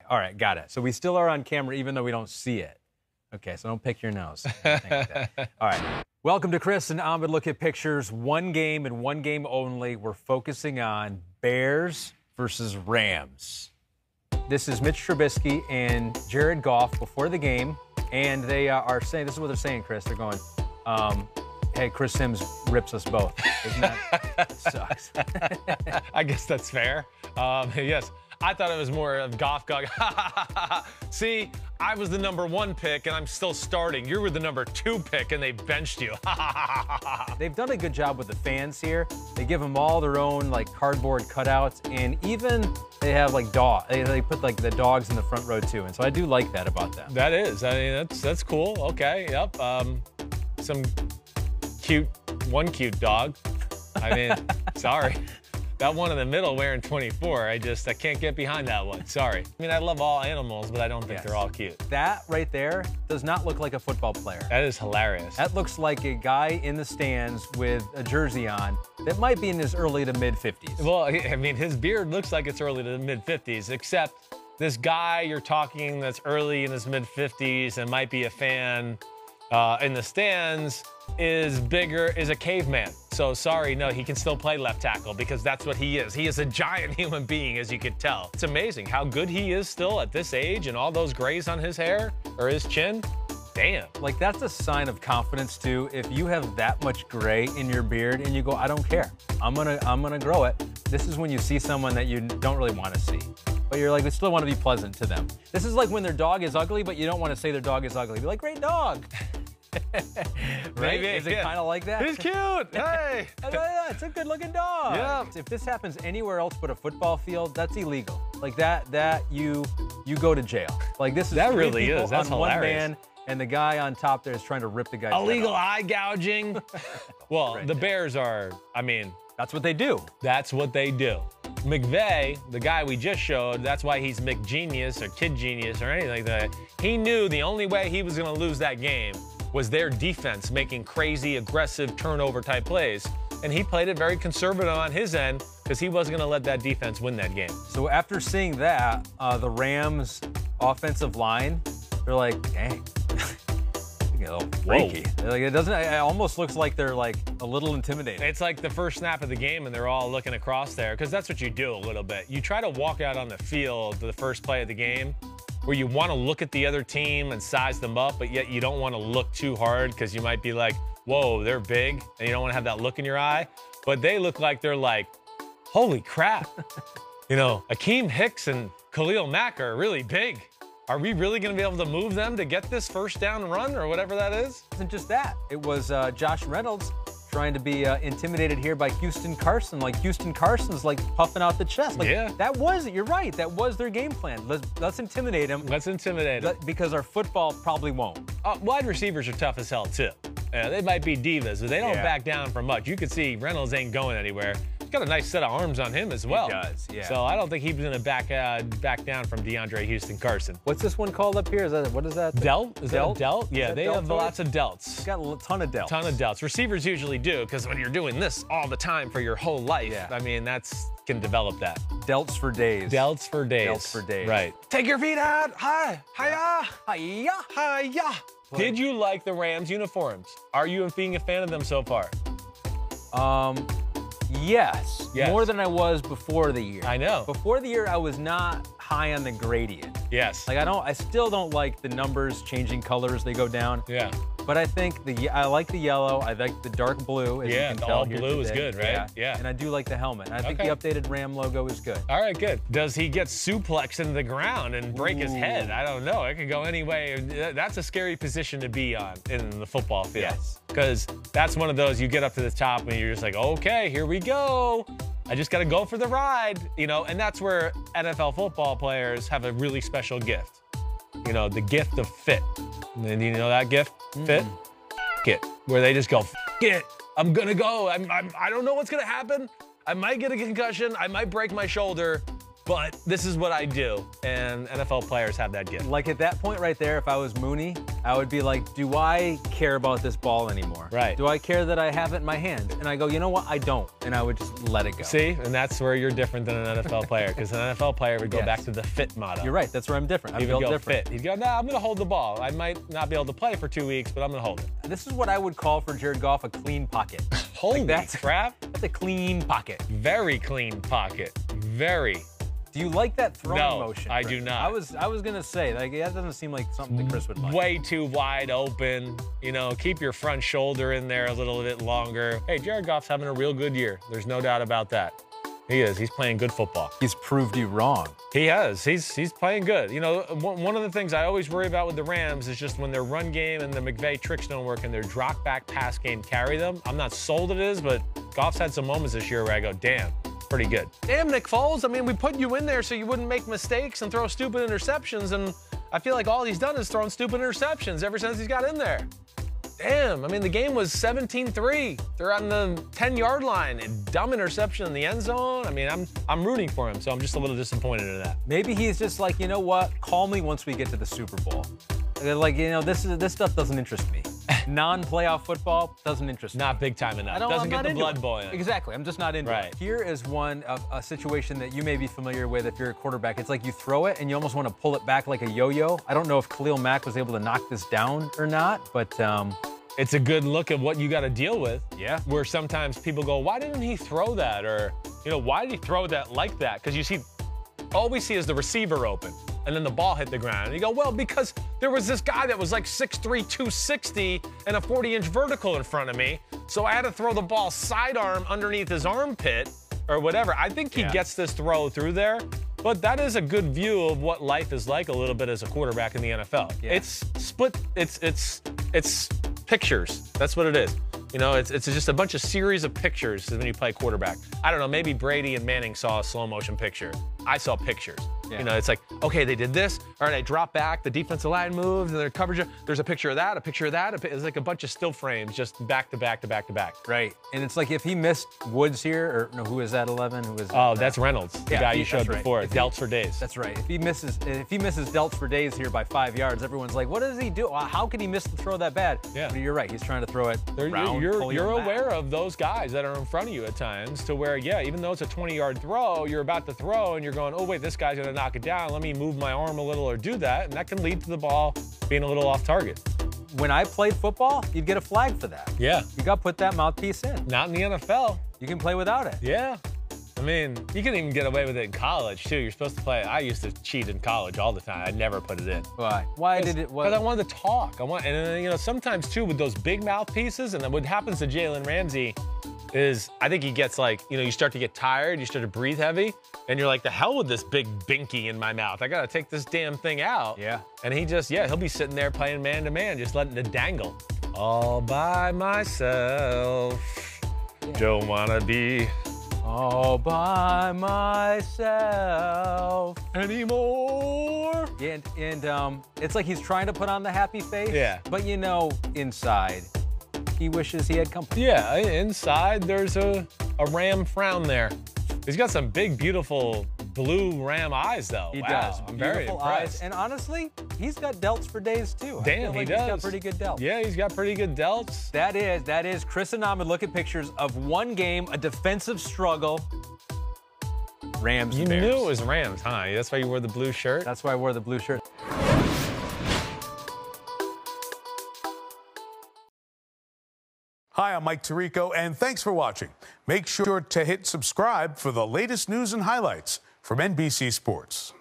All right, got it. So we still are on camera even though we don't see it. Okay, so don't pick your nose. Like that. All right. Welcome to Chris and Ahmed Look at Pictures. One game and one game only. We're focusing on Bears versus Rams. This is Mitch Trubisky and Jared Goff before the game, and they are saying, this is what they're saying, Chris. They're going, hey, Chris Simms rips us both. Isn't that sucks? I guess that's fair. Yes, I thought it was more of Goff going, see, I was the #1 pick and I'm still starting. You were the #2 pick and they benched you. They've done a good job with the fans here. They give them all their own like cardboard cutouts, and even they have like they put like the dogs in the front row too. And so I do like that about them. That is, I mean, that's cool. Okay, yep. Some one cute dog. I mean, sorry. That one in the middle wearing 24, I can't get behind that one. Sorry. I mean, I love all animals, but I don't think they're all cute. That right there does not look like a football player. That is hilarious. That looks like a guy in the stands with a jersey on that might be in his early to mid-50s. Well, I mean, his beard looks like it's early to the mid-50s, except this guy you're talking that's early in his mid-50s and might be a fan in the stands is a caveman. So sorry, no, he can still play left tackle because that's what he is. He is a giant human being, as you could tell. It's amazing how good he is still at this age and all those grays on his hair or his chin. Damn. Like, that's a sign of confidence too. If you have that much gray in your beard and you go, I don't care, I'm gonna grow it. This is when you see someone that you don't really want to see, but you're like, we still want to be pleasant to them. This is like when their dog is ugly, but you don't want to say their dog is ugly. Be like, great dog. Right? Maybe, is it kind of like that? He's cute. Hey. It's a good-looking dog. Yeah. If this happens anywhere else but a football field, that's illegal. Like that you go to jail. Like this is that really is. That's on hilarious. One man, and the guy on top there is trying to rip the guy's illegal head off. eye gouging. Well, Right the there. Bears are. I mean, that's what they do. That's what they do. McVay, the guy we just showed, that's why he's McGenius or Kid Genius or anything like that. He knew the only way he was going to lose that game was their defense making crazy, aggressive turnover type plays. And he played it very conservative on his end because he wasn't going to let that defense win that game. So after seeing that, the Rams offensive line, they're like, dang. A little freaky. Like, it almost looks like they're like a little intimidating. It's like the first snap of the game and they're all looking across there because that's what you do a little bit. You try to walk out on the field the first play of the game where you want to look at the other team and size them up, but yet you don't want to look too hard because you might be like, whoa, they're big, and you don't want to have that look in your eye. But they look like they're like, holy crap. You know, Akeem Hicks and Khalil Mack are really big. Are we really going to be able to move them to get this first down run or whatever that is? It wasn't just that. It was Josh Reynolds trying to be intimidated here by Houston Carson. Like, Houston Carson's like puffing out the chest. Like, yeah. You're right. That was their game plan. Let's intimidate him. Let's intimidate him. Because our football probably won't. Wide receivers are tough as hell, too. They might be divas, but they don't back down from much. You can see Reynolds ain't going anywhere. He's got a nice set of arms on him as well. He does, yeah. So I don't think he's going to back down from DeAndre Houston Carson. What's this one called up here? What is that? Delt? Is Delt? that a delt? Yeah, they have lots of delts. He's got a ton of delts. Ton of delts. Receivers usually do, because when you're doing this all the time for your whole life, I mean, can develop that. Delts for days. Delts for days. Delts for days. Right. Take your feet out. Hi. Hiya. Hiya. Hiya. Did you like the Rams uniforms? Are you being a fan of them so far? Yes. More than I was before the year. I know. Before the year, I was not high on the gradient. Yes. Like, I still don't like the numbers changing colors, they go down. Yeah. But I think I like the yellow. I like the dark blue. As you can tell all here blue is today. good, right? Yeah. And I do like the helmet. I think the updated Ram logo is good. All right, good. Does he get suplexed into the ground and break his head? I don't know. It could go any way. That's a scary position to be on in the football field. Yes. Because that's one of those, you get up to the top and you're just like, okay, here we go. I just got to go for the ride, you know, and that's where NFL football players have a really special gift. You know, the gift of fit. And you know that gift? Fit? It. Where they just go, it. I'm going to go. I don't know what's going to happen. I might get a concussion. I might break my shoulder. but this is what I do, and NFL players have that gift. Like at that point right there, if I was Mooney, I would be like, do I care about this ball anymore? Right. Do I care that I have it in my hand? And I go, you know what? I don't. And I would just let it go. See, and that's where you're different than an NFL player, because an NFL player would go back to the fit motto. You're right. That's where I'm different. I'm He would built go different. fit. He'd go, nah, I'm going to hold the ball. I might not be able to play for 2 weeks, but I'm going to hold it. This is what I would call for Jared Goff a clean pocket. Holy crap. That's a clean pocket. Very clean pocket. Very. Do you like that throwing motion? I do not. I was gonna say, like, that doesn't seem like something that Chris would like. Way too wide open. You know, keep your front shoulder in there a little bit longer. Hey, Jared Goff's having a real good year. There's no doubt about that. He is. He's playing good football. He's proved you wrong. He has. He's playing good. You know, one of the things I always worry about with the Rams is just when their run game and the McVay tricks don't work and their drop back pass game carry them. I'm not sold it is, but Goff's had some moments this year where I go, damn, pretty good. Damn, Nick Foles. I mean, we put you in there so you wouldn't make mistakes and throw stupid interceptions, and I feel like all he's done is thrown stupid interceptions ever since he's got in there. Damn, I mean, the game was 17-3. They're on the 10-yard line. A dumb interception in the end zone. I mean, I'm rooting for him, so I'm just a little disappointed in that. Maybe he's just like, you know what? Call me once we get to the Super Bowl. Like, you know, this stuff doesn't interest me. Non-playoff football doesn't interest me. Not big time enough. Doesn't get the blood boiling. Exactly. I'm just not into it. Here is one of a situation that you may be familiar with if you're a quarterback. It's like you throw it and you almost want to pull it back like a yo-yo. I don't know if Khalil Mack was able to knock this down or not, but it's a good look at what you got to deal with. Yeah. Where sometimes people go, why didn't he throw that? Or, you know, why did he throw that like that? Because you see, all we see is the receiver open, and then the ball hit the ground. And you go, well, because there was this guy that was like 6'3", 260, and a 40-inch vertical in front of me, so I had to throw the ball sidearm underneath his armpit or whatever. I think he gets this throw through there, but that is a good view of what life is like a little bit as a quarterback in the NFL. Yeah. It's split. It's pictures. That's what it is. You know, it's just a bunch of series of pictures when you play quarterback. I don't know, maybe Brady and Manning saw a slow motion picture. I saw pictures. Yeah. You know, it's like, okay, they did this. All right, I dropped back. The defensive line moved, and their coverage. There's a picture of that, a picture of that. It's like a bunch of still frames, just back to back to back to back. Right. And it's like if he missed Woods here, or no, who is that 11? Who is? Oh, that's Reynolds, the guy you showed before. Delts for days. That's right. If he misses Delts for days here by 5 yards, everyone's like, what does he do? How can he miss the throw that bad? Yeah. But you're right. He's trying to throw it round. You're aware of those guys that are in front of you at times, to where, yeah, even though it's a 20-yard throw, you're about to throw, and you're going, oh wait, this guy's gonna knock it down. Let me move my arm a little or do that, and that can lead to the ball being a little off target. When I played football, you'd get a flag for that. Yeah. You got to put that mouthpiece in. Not in the NFL. You can play without it. Yeah. I mean, you can even get away with it in college, too. You're supposed to play. I used to cheat in college all the time. I never put it in. Why? Why did it? Because I wanted to talk. And you know, sometimes, too, with those big mouthpieces, and then what happens to Jalen Ramsey is I think he gets like, you know, you start to get tired, you start to breathe heavy, and you're like, the hell with this big binky in my mouth. I got to take this damn thing out. Yeah. And he just, he'll be sitting there playing man-to-man, just letting it dangle. All by myself. Yeah. Don't want to be all by myself anymore. Yeah, and it's like he's trying to put on the happy face. Yeah. But you know, inside, he wishes he had company. Yeah, inside there's a ram frown there. He's got some big, beautiful blue ram eyes, though. He does. I'm very impressed. Eyes. And honestly, he's got delts for days, too. Damn, he does. He's got pretty good delts. Yeah, he's got pretty good delts. That is Chris and Ahmed look at pictures of one game, a defensive struggle. Rams. You knew it was Rams, huh? That's why you wore the blue shirt? That's why I wore the blue shirt. Hi, I'm Mike Tirico, and thanks for watching. Make sure to hit subscribe for the latest news and highlights from NBC Sports.